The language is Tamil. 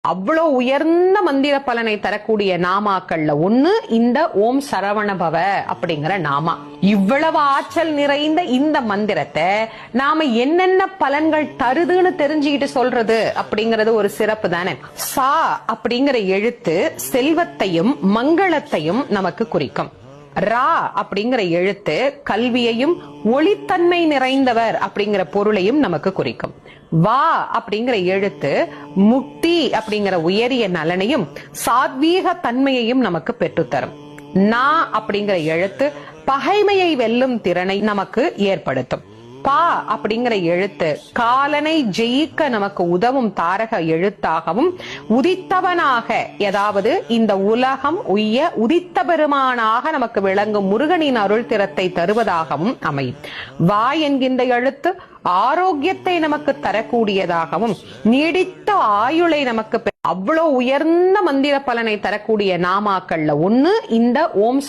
அவ்வளவு உயர்ந்த மந்திர பலனை தரக்கூடிய நாமாக்கள்ல ஒண்ணு இந்த ஓம் சரவணபவ அப்படிங்கிற நாமா. இவ்வளவு ஆற்றல் நிறைந்த இந்த மந்திரத்தை நாம என்னென்ன பலன்கள் தருதுன்னு தெரிஞ்சுக்கிட்டு சொல்றது அப்படிங்கறது ஒரு சிறப்பு தானே. சா அப்படிங்கிற எழுத்து செல்வத்தையும் மங்களத்தையும் நமக்கு குறிக்கும். ரா அப்படிங்கிற எழுத்து கல்வியையும் ஒளித்தன்மை நிறைந்தவர் அப்படிங்கிற பொருளையும் நமக்கு குறிக்கும். வா அப்படிங்கிற எழுத்து முக்தி அப்படிங்கிற உயரிய நலனையும் சாத்வீக தன்மையையும் நமக்கு பெற்றுத்தரும். நா அப்படிங்கிற எழுத்து பகைமையை வெல்லும் திறனை நமக்கு ஏற்படுத்தும். பா அப்படிங்கிற எழுத்து காலனை ஜெயிக்க நமக்கு உதவும் தாரக எழுத்தாகவும் உதித்தவனாக, அதாவது இந்த உலகம் உய்ய உதித்த பெருமானாக நமக்கு விளங்கும் முருகனின் அருள் திறத்தை தருவதாகவும் அமையும். வா என்கின்ற எழுத்து ஆரோக்கியத்தை நமக்கு தரக்கூடியதாகவும் நீடித்த ஆயுளை நமக்கு அவ்வளவு உயர்ந்த மந்திர பலனை தரக்கூடிய நாமாக்கள்ல ஒண்ணு இந்த ஓம்